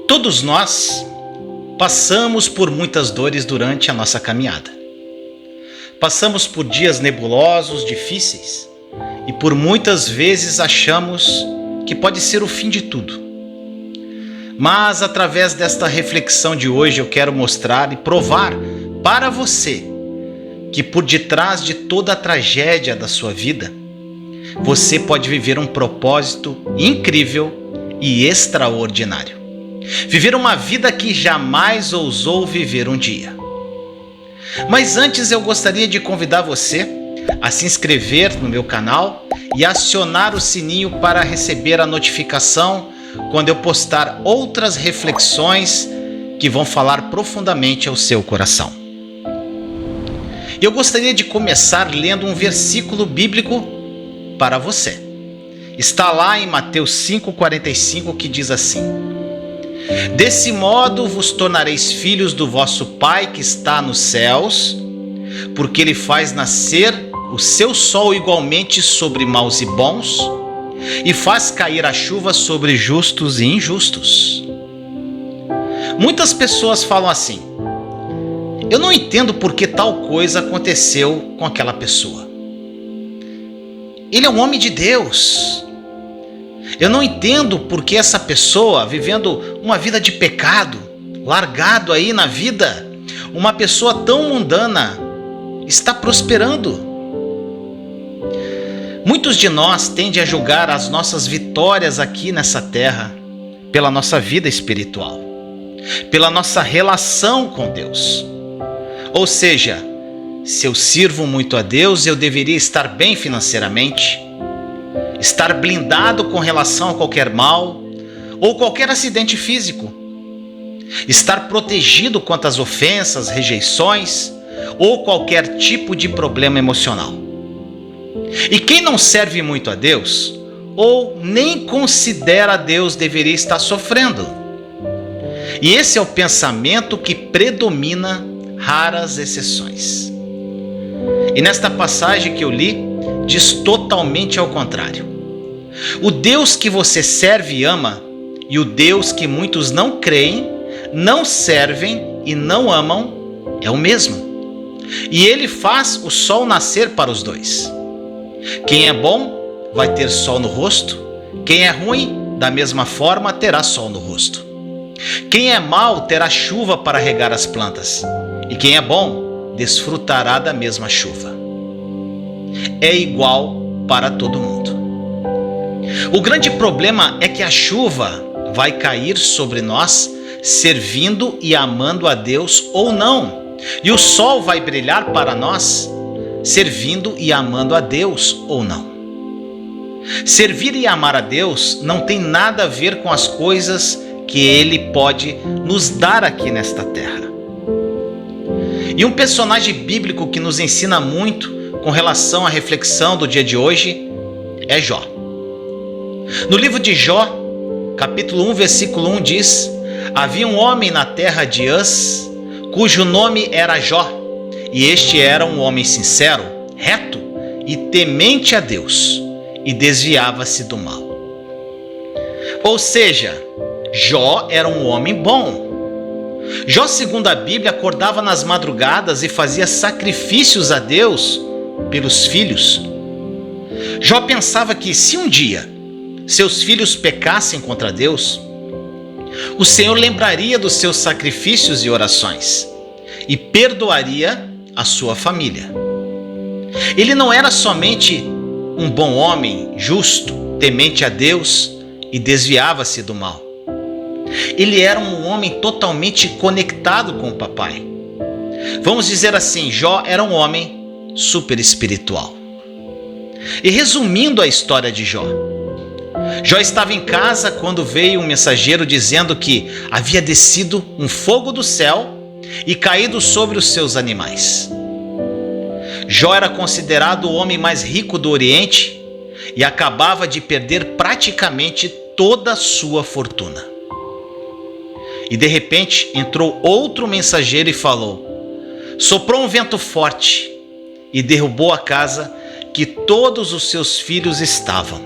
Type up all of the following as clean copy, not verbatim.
Todos nós passamos por muitas dores durante a nossa caminhada. Passamos por dias nebulosos, difíceis, e por muitas vezes achamos que pode ser o fim de tudo. Mas através desta reflexão de hoje eu quero mostrar e provar para você que por detrás de toda a tragédia da sua vida, você pode viver um propósito incrível e extraordinário. Viver uma vida que jamais ousou viver um dia. Mas antes eu gostaria de convidar você a se inscrever no meu canal e acionar o sininho para receber a notificação quando eu postar outras reflexões que vão falar profundamente ao seu coração. Eu gostaria de começar lendo um versículo bíblico para você. Está lá em Mateus 5,45 que diz assim: Desse modo vos tornareis filhos do vosso Pai que está nos céus, porque Ele faz nascer o seu sol igualmente sobre maus e bons, e faz cair a chuva sobre justos e injustos. Muitas pessoas falam assim: eu não entendo por que tal coisa aconteceu com aquela pessoa. Ele é um homem de Deus. Eu não entendo por que essa pessoa, vivendo uma vida de pecado, largado aí na vida, uma pessoa tão mundana, está prosperando. Muitos de nós tendem a julgar as nossas vitórias aqui nessa terra pela nossa vida espiritual, pela nossa relação com Deus. Ou seja, se eu sirvo muito a Deus, eu deveria estar bem financeiramente, estar blindado com relação a qualquer mal ou qualquer acidente físico, estar protegido contra as ofensas, rejeições ou qualquer tipo de problema emocional. E quem não serve muito a Deus ou nem considera Deus deveria estar sofrendo. E esse é o pensamento que predomina, raras exceções. E nesta passagem que eu li, diz totalmente ao contrário. O Deus que você serve e ama, e o Deus que muitos não creem, não servem e não amam, é o mesmo. E Ele faz o sol nascer para os dois. Quem é bom vai ter sol no rosto, quem é ruim, da mesma forma, terá sol no rosto. Quem é mau terá chuva para regar as plantas, e quem é bom desfrutará da mesma chuva. É igual para todo mundo. O grande problema é que a chuva vai cair sobre nós, servindo e amando a Deus ou não. E o sol vai brilhar para nós, servindo e amando a Deus ou não. Servir e amar a Deus não tem nada a ver com as coisas que Ele pode nos dar aqui nesta terra. E um personagem bíblico que nos ensina muito com relação à reflexão do dia de hoje é Jó. No livro de Jó, capítulo 1, versículo 1 diz: Havia um homem na terra de Uz, cujo nome era Jó, e este era um homem sincero, reto e temente a Deus, e desviava-se do mal. Ou seja, Jó era um homem bom. Jó, segundo a Bíblia, acordava nas madrugadas e fazia sacrifícios a Deus pelos filhos. Jó pensava que se um dia seus filhos pecassem contra Deus, o Senhor lembraria dos seus sacrifícios e orações e perdoaria a sua família. Ele não era somente um bom homem, justo, temente a Deus e desviava-se do mal. Ele era um homem totalmente conectado com o papai. Vamos dizer assim, Jó era um homem super espiritual. E resumindo a história de Jó, Jó estava em casa quando veio um mensageiro dizendo que havia descido um fogo do céu e caído sobre os seus animais. Jó era considerado o homem mais rico do Oriente e acabava de perder praticamente toda a sua fortuna. E de repente entrou outro mensageiro e falou: soprou um vento forte e derrubou a casa que todos os seus filhos estavam.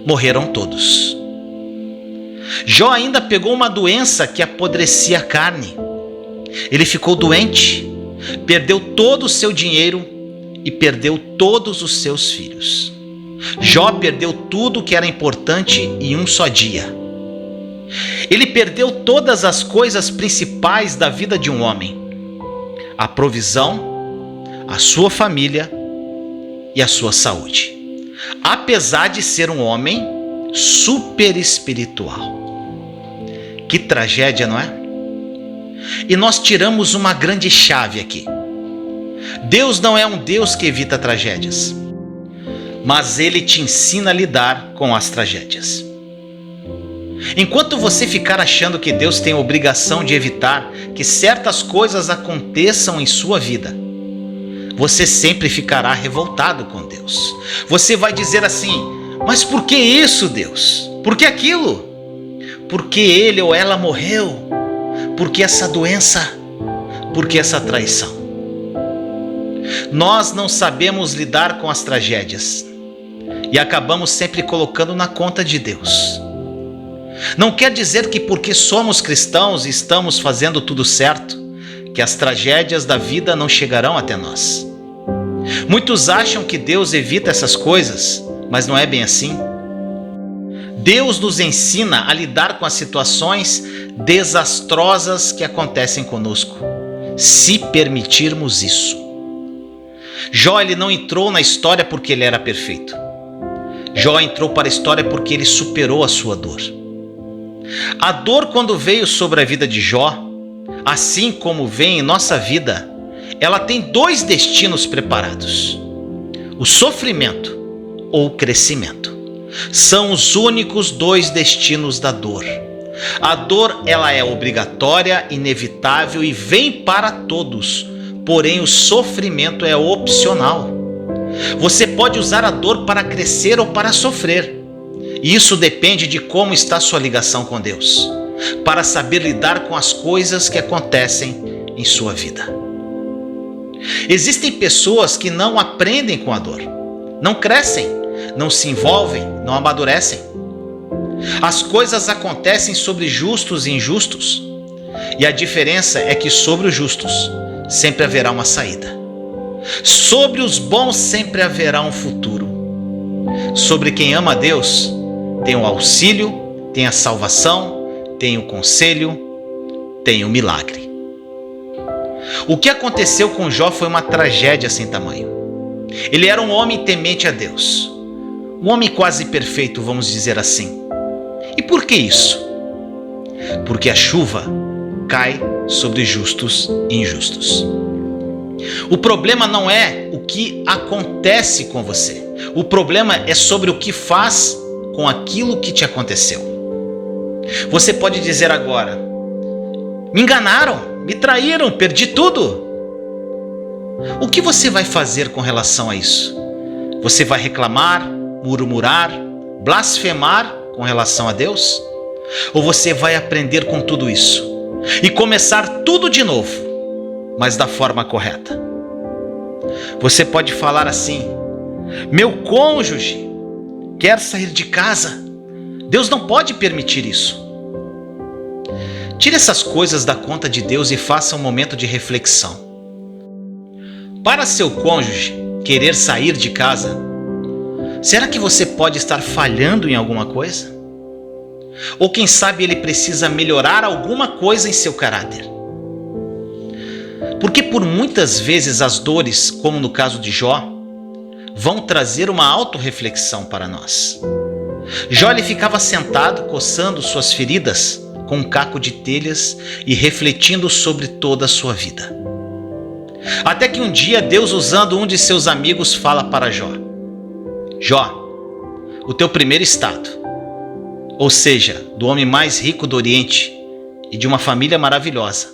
Morreram todos. Jó ainda pegou uma doença que apodrecia a carne. Ele ficou doente, perdeu todo o seu dinheiro e perdeu todos os seus filhos. Jó perdeu tudo que era importante em um só dia. Ele perdeu todas as coisas principais da vida de um homem: a provisão, a sua família e a sua saúde, apesar de ser um homem super espiritual. Que tragédia, não é? E nós tiramos uma grande chave aqui. Deus não é um Deus que evita tragédias, mas Ele te ensina a lidar com as tragédias. Enquanto você ficar achando que Deus tem a obrigação de evitar que certas coisas aconteçam em sua vida, você sempre ficará revoltado com Deus. Você vai dizer assim: mas por que isso, Deus? Por que aquilo? Por que ele ou ela morreu? Por que essa doença? Por que essa traição? Nós não sabemos lidar com as tragédias e acabamos sempre colocando na conta de Deus. Não quer dizer que porque somos cristãos e estamos fazendo tudo certo, que as tragédias da vida não chegarão até nós. Muitos acham que Deus evita essas coisas, mas não é bem assim. Deus nos ensina a lidar com as situações desastrosas que acontecem conosco, se permitirmos isso. Jó, ele não entrou na história porque ele era perfeito. Jó entrou para a história porque ele superou a sua dor. A dor, quando veio sobre a vida de Jó, assim como vem em nossa vida, ela tem dois destinos preparados: o sofrimento ou o crescimento. São os únicos dois destinos da dor. A dor, ela é obrigatória, inevitável e vem para todos, porém o sofrimento é opcional. Você pode usar a dor para crescer ou para sofrer. Isso depende de como está sua ligação com Deus, para saber lidar com as coisas que acontecem em sua vida. Existem pessoas que não aprendem com a dor, não crescem, não se envolvem, não amadurecem. As coisas acontecem sobre justos e injustos, e a diferença é que sobre os justos sempre haverá uma saída. Sobre os bons sempre haverá um futuro. Sobre quem ama a Deus, tem o auxílio, tem a salvação, tem o conselho, tem o milagre. O que aconteceu com Jó foi uma tragédia sem tamanho. Ele era um homem temente a Deus, um homem quase perfeito, vamos dizer assim. E por que isso? Porque a chuva cai sobre justos e injustos. O problema não é o que acontece com você. O problema é sobre o que faz com aquilo que te aconteceu. Você pode dizer agora: me enganaram, me traíram, perdi tudo. O que você vai fazer com relação a isso? Você vai reclamar, murmurar, blasfemar com relação a Deus? Ou você vai aprender com tudo isso e começar tudo de novo, mas da forma correta? Você pode falar assim: meu cônjuge quer sair de casa. Deus não pode permitir isso. Tire essas coisas da conta de Deus e faça um momento de reflexão. Para seu cônjuge querer sair de casa, será que você pode estar falhando em alguma coisa? Ou quem sabe ele precisa melhorar alguma coisa em seu caráter? Porque por muitas vezes as dores, como no caso de Jó, vão trazer uma autorreflexão para nós. Jó, ele ficava sentado, coçando suas feridas com um caco de telhas e refletindo sobre toda a sua vida. Até que um dia Deus, usando um de seus amigos, fala para Jó: Jó, o teu primeiro estado, ou seja, do homem mais rico do Oriente e de uma família maravilhosa,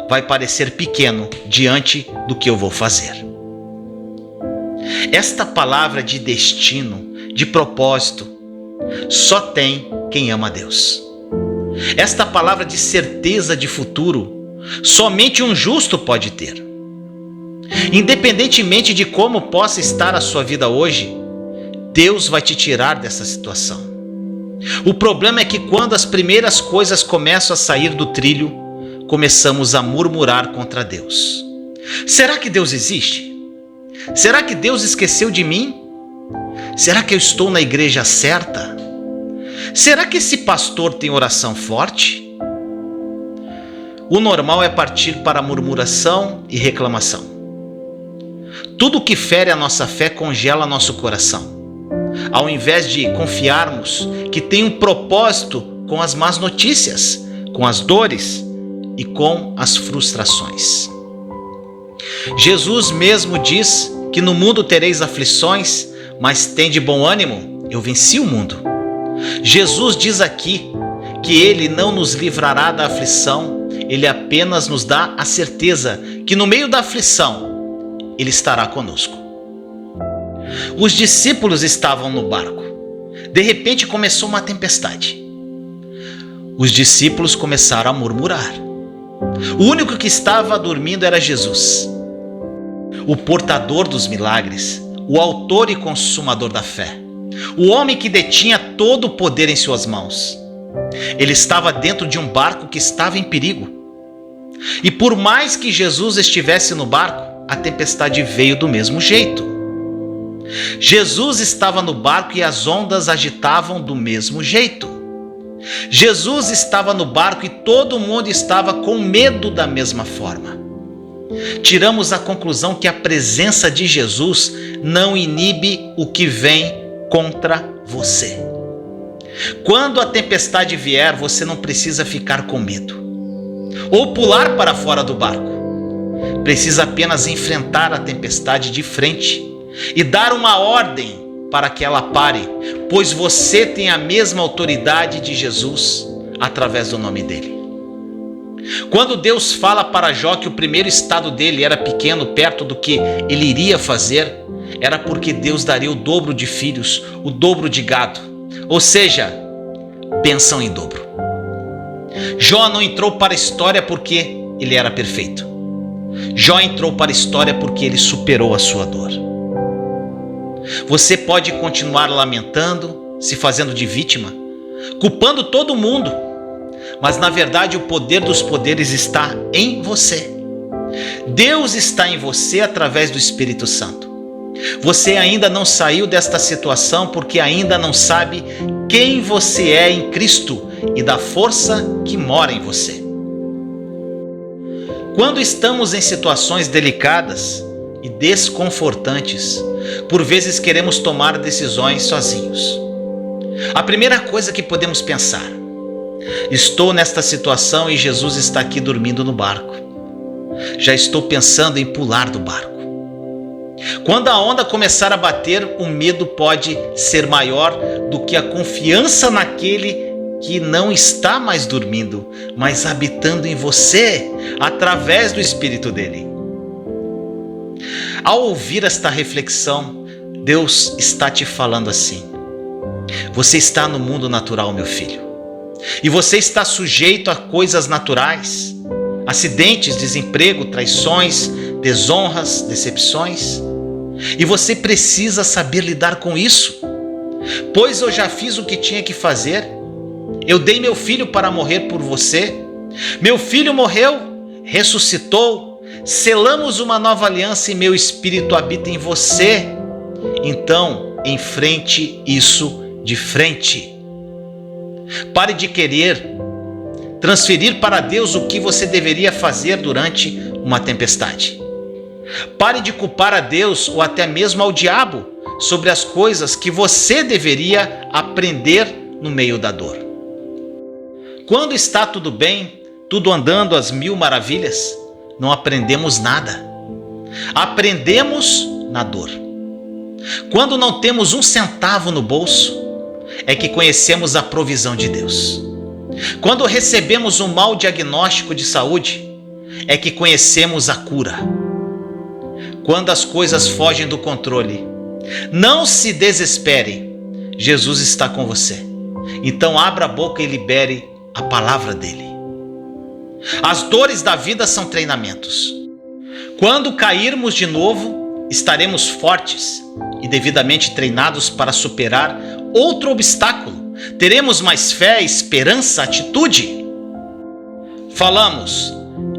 vai parecer pequeno diante do que eu vou fazer. Esta palavra de destino, de propósito, só tem quem ama a Deus. Esta palavra de certeza de futuro, somente um justo pode ter. Independentemente de como possa estar a sua vida hoje, Deus vai te tirar dessa situação. O problema é que quando as primeiras coisas começam a sair do trilho, começamos a murmurar contra Deus. Será que Deus existe? Será que Deus esqueceu de mim? Será que eu estou na igreja certa? Será que esse pastor tem oração forte? O normal é partir para a murmuração e reclamação. Tudo que fere a nossa fé congela nosso coração, ao invés de confiarmos que tem um propósito com as más notícias, com as dores e com as frustrações. Jesus mesmo diz que no mundo tereis aflições, mas tende bom ânimo, eu venci o mundo. Jesus diz aqui que Ele não nos livrará da aflição, Ele apenas nos dá a certeza que no meio da aflição, Ele estará conosco. Os discípulos estavam no barco. De repente começou uma tempestade. Os discípulos começaram a murmurar. O único que estava dormindo era Jesus, o portador dos milagres, o autor e consumador da fé, o homem que detinha todo o poder em suas mãos. Ele estava dentro de um barco que estava em perigo. E por mais que Jesus estivesse no barco, a tempestade veio do mesmo jeito. Jesus estava no barco e as ondas agitavam do mesmo jeito. Jesus estava no barco e todo mundo estava com medo da mesma forma. Tiramos a conclusão que a presença de Jesus não inibe o que vem contra você. Quando a tempestade vier, você não precisa ficar com medo ou pular para fora do barco. Precisa apenas enfrentar a tempestade de frente e dar uma ordem para que ela pare, pois você tem a mesma autoridade de Jesus através do nome dele. Quando Deus fala para Jó que o primeiro estado dele era pequeno perto do que ele iria fazer, era porque Deus daria o dobro de filhos, o dobro de gado, ou seja, bênção em dobro. Jó não entrou para a história porque ele era perfeito. Jó entrou para a história porque ele superou a sua dor. Você pode continuar lamentando, se fazendo de vítima, culpando todo mundo, mas na verdade o poder dos poderes está em você. Deus está em você através do Espírito Santo. Você ainda não saiu desta situação porque ainda não sabe quem você é em Cristo e da força que mora em você. Quando estamos em situações delicadas e desconfortantes, por vezes queremos tomar decisões sozinhos. A primeira coisa que podemos pensar: estou nesta situação e Jesus está aqui dormindo no barco. Já estou pensando em pular do barco. Quando a onda começar a bater, o medo pode ser maior do que a confiança naquele que não está mais dormindo, mas habitando em você através do Espírito dele. Ao ouvir esta reflexão, Deus está te falando assim: você está no mundo natural, meu filho, e você está sujeito a coisas naturais, acidentes, desemprego, traições, desonras, decepções, e você precisa saber lidar com isso, pois eu já fiz o que tinha que fazer. Eu dei meu filho para morrer por você, meu filho morreu, ressuscitou, selamos uma nova aliança e meu Espírito habita em você. Então, enfrente isso de frente. Pare de querer transferir para Deus o que você deveria fazer durante uma tempestade. Pare de culpar a Deus ou até mesmo ao diabo sobre as coisas que você deveria aprender no meio da dor. Quando está tudo bem, tudo andando às mil maravilhas, não aprendemos nada. Aprendemos na dor. Quando não temos um centavo no bolso, é que conhecemos a provisão de Deus. Quando recebemos um mau diagnóstico de saúde, é que conhecemos a cura. Quando as coisas fogem do controle, não se desespere, Jesus está com você. Então abra a boca e libere a palavra dele. As dores da vida são treinamentos. Quando cairmos de novo, estaremos fortes e devidamente treinados para superar outro obstáculo Teremos mais fé, esperança, atitude? Falamos: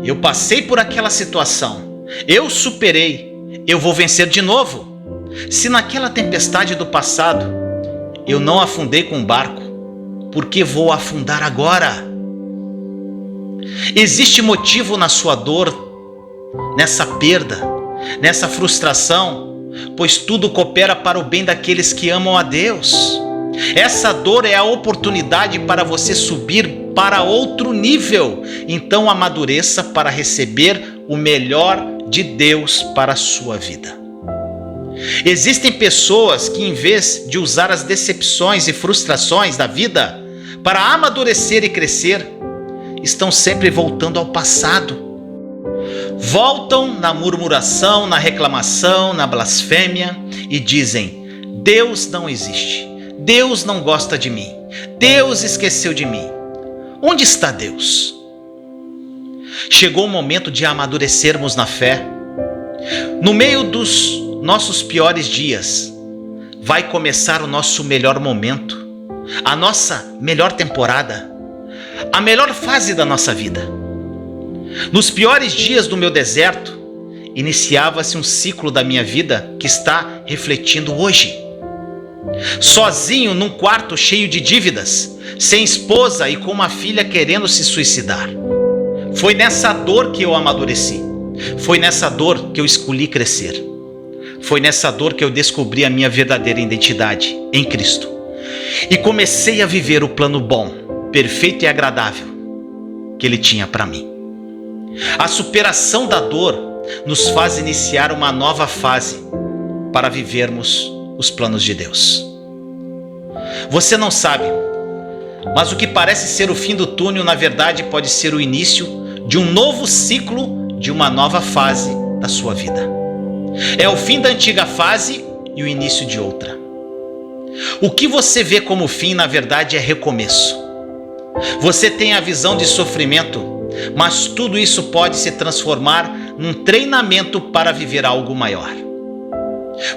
eu passei por aquela situação, eu superei, eu vou vencer de novo. Se naquela tempestade do passado eu não afundei com o barco, por que vou afundar agora? Existe motivo na sua dor, nessa perda, nessa frustração, pois tudo coopera para o bem daqueles que amam a Deus. Essa dor é a oportunidade para você subir para outro nível. Então amadureça para receber o melhor de Deus para a sua vida. Existem pessoas que, em vez de usar as decepções e frustrações da vida para amadurecer e crescer, estão sempre voltando ao passado. Voltam na murmuração, na reclamação, na blasfêmia e dizem: Deus não existe, Deus não gosta de mim, Deus esqueceu de mim. Onde está Deus? Chegou o momento de amadurecermos na fé. No meio dos nossos piores dias, vai começar o nosso melhor momento, a nossa melhor temporada, a melhor fase da nossa vida. Nos piores dias do meu deserto, iniciava-se um ciclo da minha vida que está refletindo hoje. Sozinho num quarto cheio de dívidas, sem esposa e com uma filha querendo se suicidar. Foi nessa dor que eu amadureci. Foi nessa dor que eu escolhi crescer. Foi nessa dor que eu descobri a minha verdadeira identidade em Cristo. E comecei a viver o plano bom, perfeito e agradável que Ele tinha para mim. A superação da dor nos faz iniciar uma nova fase para vivermos os planos de Deus. Você não sabe, mas o que parece ser o fim do túnel, na verdade, pode ser o início de um novo ciclo, de uma nova fase da sua vida. É o fim da antiga fase e o início de outra. O que você vê como fim, na verdade, é recomeço. Você tem a visão de sofrimento, mas tudo isso pode se transformar num treinamento para viver algo maior.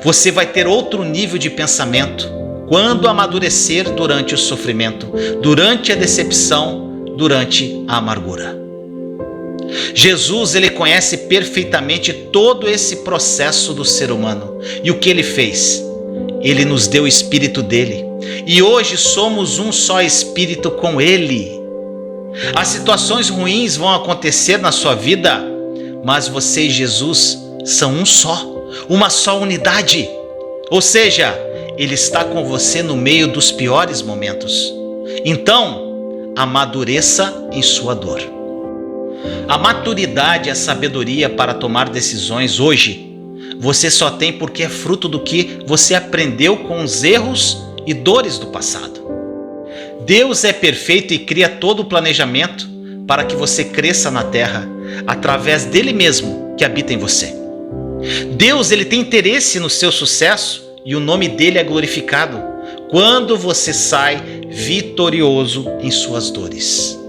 Você vai ter outro nível de pensamento quando amadurecer durante o sofrimento, durante a decepção, durante a amargura. Jesus, ele conhece perfeitamente todo esse processo do ser humano. E o que ele fez? Ele nos deu o Espírito dele. E hoje somos um só Espírito com ele. As situações ruins vão acontecer na sua vida, mas você e Jesus são um só, uma só unidade. Ou seja, Ele está com você no meio dos piores momentos. Então, amadureça em sua dor. A maturidade e a sabedoria para tomar decisões hoje, você só tem porque é fruto do que você aprendeu com os erros e dores do passado. Deus é perfeito e cria todo o planejamento para que você cresça na terra, através dele mesmo que habita em você. Deus, ele tem interesse no seu sucesso e o nome dele é glorificado quando você sai vitorioso em suas dores.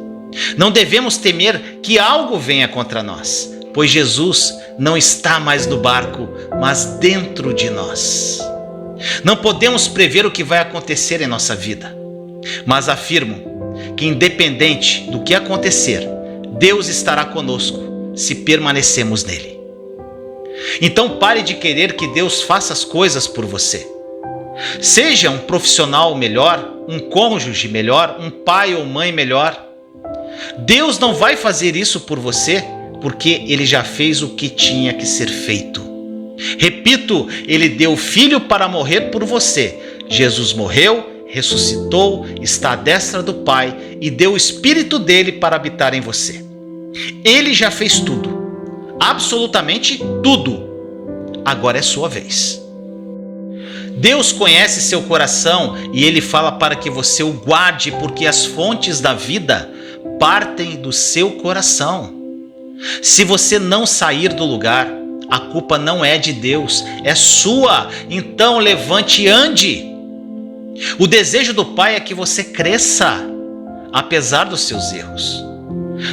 Não devemos temer que algo venha contra nós, pois Jesus não está mais no barco, mas dentro de nós. Não podemos prever o que vai acontecer em nossa vida, mas afirmo que, independente do que acontecer, Deus estará conosco se permanecermos nele. Então pare de querer que Deus faça as coisas por você. Seja um profissional melhor, um cônjuge melhor, um pai ou mãe melhor. Deus não vai fazer isso por você, porque Ele já fez o que tinha que ser feito. Repito, Ele deu o Filho para morrer por você. Jesus morreu, ressuscitou, está à destra do Pai e deu o Espírito dele para habitar em você. Ele já fez tudo, absolutamente tudo. Agora é sua vez. Deus conhece seu coração e Ele fala para que você o guarde, porque as fontes da vida partem do seu coração. Se você não sair do lugar, a culpa não é de Deus, é sua. Então levante e ande. O desejo do Pai é que você cresça, apesar dos seus erros.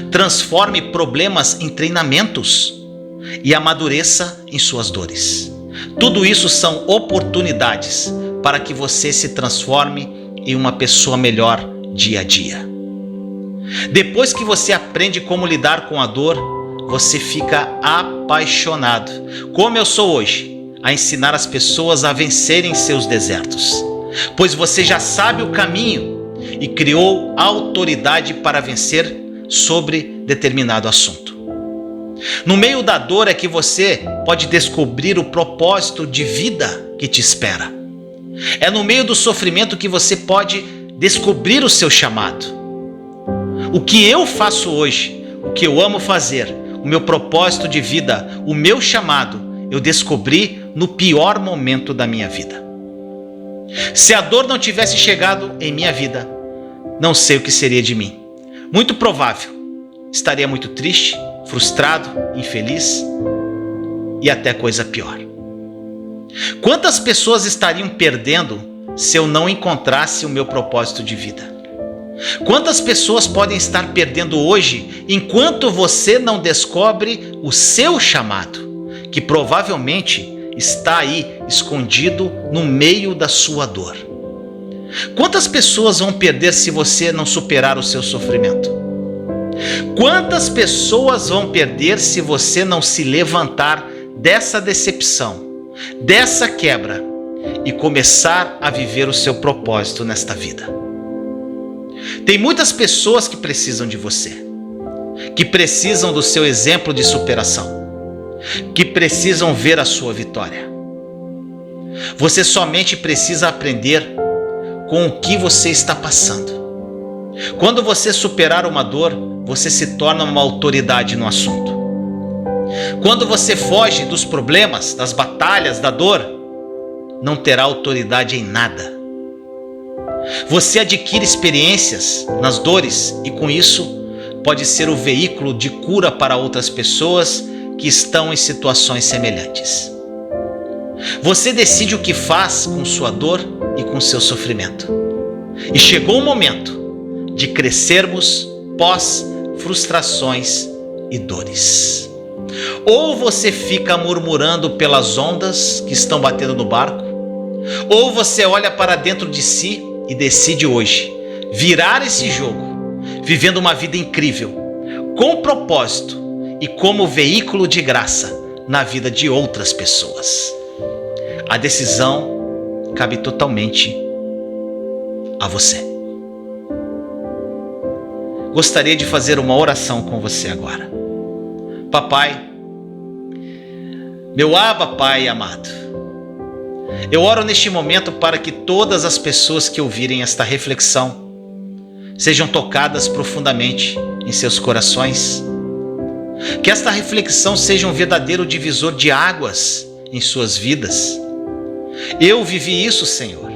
Transforme problemas em treinamentos e amadureça em suas dores. Tudo isso são oportunidades para que você se transforme em uma pessoa melhor dia a dia. Depois que você aprende como lidar com a dor, você fica apaixonado, como eu sou hoje, a ensinar as pessoas a vencerem seus desertos, pois você já sabe o caminho e criou autoridade para vencer sobre determinado assunto. No meio da dor é que você pode descobrir o propósito de vida que te espera. É no meio do sofrimento que você pode descobrir o seu chamado. O que eu faço hoje, o que eu amo fazer, o meu propósito de vida, o meu chamado, eu descobri no pior momento da minha vida. Se a dor não tivesse chegado em minha vida, não sei o que seria de mim. Muito provável, estaria muito triste, frustrado, infeliz e até coisa pior. Quantas pessoas estariam perdendo se eu não encontrasse o meu propósito de vida? Quantas pessoas podem estar perdendo hoje enquanto você não descobre o seu chamado, que provavelmente está aí escondido no meio da sua dor? Quantas pessoas vão perder se você não superar o seu sofrimento? Quantas pessoas vão perder se você não se levantar dessa decepção, dessa quebra e começar a viver o seu propósito nesta vida? Tem muitas pessoas que precisam de você, que precisam do seu exemplo de superação, que precisam ver a sua vitória. Você somente precisa aprender com o que você está passando. Quando você superar uma dor, você se torna uma autoridade no assunto. Quando você foge dos problemas, das batalhas, da dor, não terá autoridade em nada. Você adquire experiências nas dores e com isso pode ser o veículo de cura para outras pessoas que estão em situações semelhantes. Você decide o que faz com sua dor e com seu sofrimento. E chegou o momento de crescermos pós frustrações e dores. Ou você fica murmurando pelas ondas que estão batendo no barco, ou você olha para dentro de si e decide hoje virar esse jogo, vivendo uma vida incrível, com propósito e como veículo de graça na vida de outras pessoas. A decisão cabe totalmente a você. Gostaria de fazer uma oração com você agora. Papai, meu Abba Pai amado, eu oro neste momento para que todas as pessoas que ouvirem esta reflexão sejam tocadas profundamente em seus corações. Que esta reflexão seja um verdadeiro divisor de águas em suas vidas. Eu vivi isso, Senhor.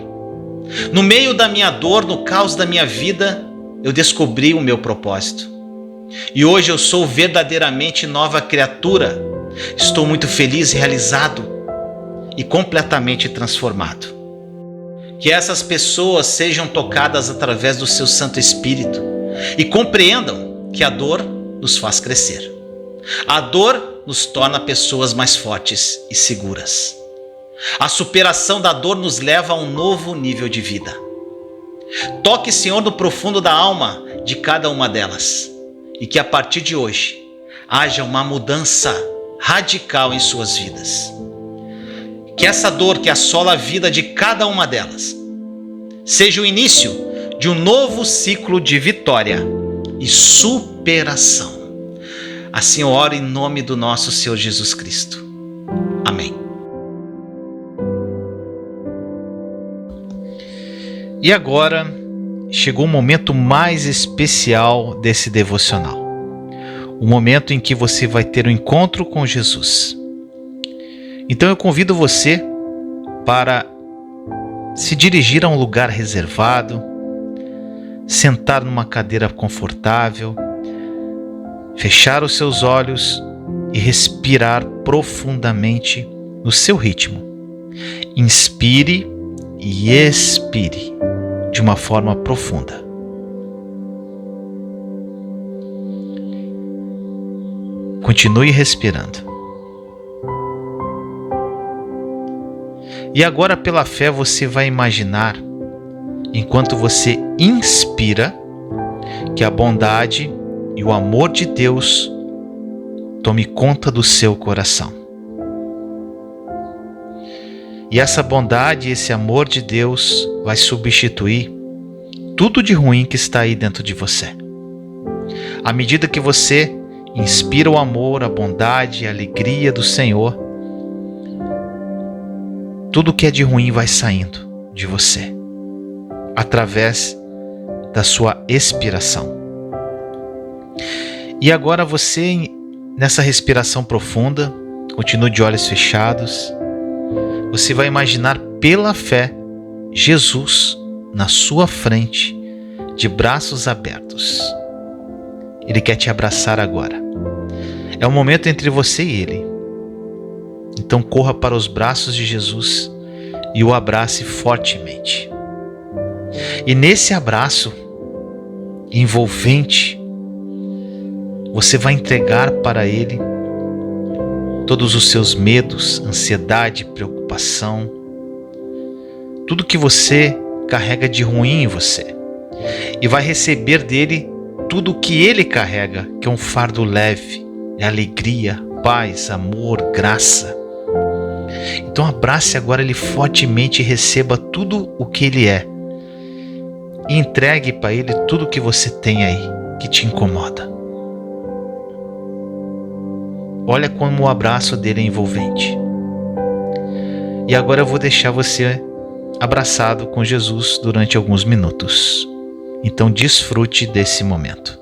No meio da minha dor, no caos da minha vida, eu descobri o meu propósito. E hoje eu sou verdadeiramente nova criatura. Estou muito feliz, realizado e completamente transformado. Que essas pessoas sejam tocadas através do seu Santo Espírito e compreendam que a dor nos faz crescer. A dor nos torna pessoas mais fortes e seguras. A superação da dor nos leva a um novo nível de vida. Toque, Senhor, no profundo da alma de cada uma delas e que a partir de hoje haja uma mudança radical em suas vidas. Que essa dor que assola a vida de cada uma delas seja o início de um novo ciclo de vitória e superação. Assim eu oro em nome do nosso Senhor Jesus Cristo. Amém. E agora chegou o momento mais especial desse devocional. O momento em que você vai ter um encontro com Jesus. Então eu convido você para se dirigir a um lugar reservado, sentar numa cadeira confortável, fechar os seus olhos e respirar profundamente no seu ritmo. Inspire e expire de uma forma profunda. Continue respirando. E agora, pela fé, você vai imaginar enquanto você inspira, que a bondade e o amor de Deus tome conta do seu coração. E essa bondade e esse amor de Deus vai substituir tudo de ruim que está aí dentro de você. À medida que você inspira o amor, a bondade e a alegria do Senhor, tudo que é de ruim vai saindo de você, através da sua expiração. E agora você, nessa respiração profunda, continue de olhos fechados, você vai imaginar pela fé Jesus na sua frente, de braços abertos. Ele quer te abraçar agora. É um momento entre você e Ele. Então corra para os braços de Jesus e o abrace fortemente. E nesse abraço envolvente, você vai entregar para Ele todos os seus medos, ansiedade, preocupação, tudo que você carrega de ruim em você. E vai receber dele tudo o que Ele carrega, que é um fardo leve, é alegria, paz, amor, graça. Então abrace agora Ele fortemente e receba tudo o que Ele é. E entregue para Ele tudo o que você tem aí, que te incomoda. Olha como o abraço dele é envolvente. E agora eu vou deixar você abraçado com Jesus durante alguns minutos. Então desfrute desse momento.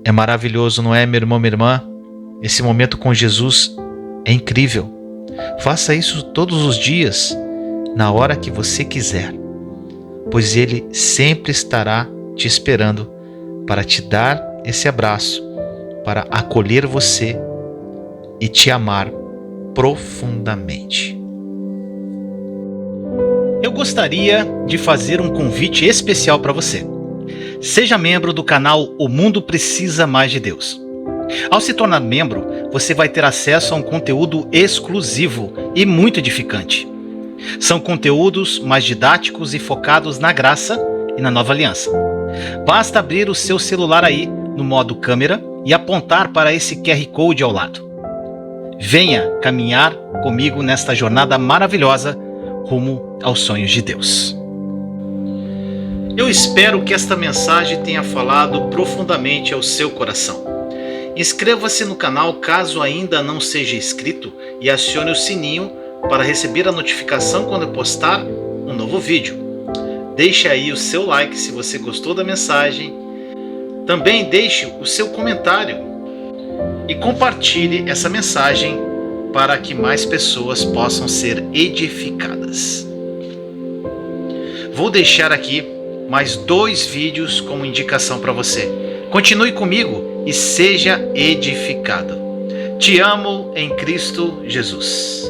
É maravilhoso, não é, meu irmão, minha irmã? Esse momento com Jesus é incrível. Faça isso todos os dias, na hora que você quiser, pois Ele sempre estará te esperando para te dar esse abraço, para acolher você e te amar profundamente. Eu gostaria de fazer um convite especial para você. Seja membro do canal O Mundo Precisa Mais de Deus. Ao se tornar membro, você vai ter acesso a um conteúdo exclusivo e muito edificante. São conteúdos mais didáticos e focados na graça e na nova aliança. Basta abrir o seu celular aí, no modo câmera, e apontar para esse QR Code ao lado. Venha caminhar comigo nesta jornada maravilhosa rumo aos sonhos de Deus. Eu espero que esta mensagem tenha falado profundamente ao seu coração. Inscreva-se no canal caso ainda não seja inscrito e acione o sininho para receber a notificação quando eu postar um novo vídeo. Deixe aí o seu like se você gostou da mensagem. Também deixe o seu comentário e compartilhe essa mensagem para que mais pessoas possam ser edificadas. Vou deixar aqui mais 2 vídeos como indicação para você. Continue comigo e seja edificado. Te amo em Cristo Jesus.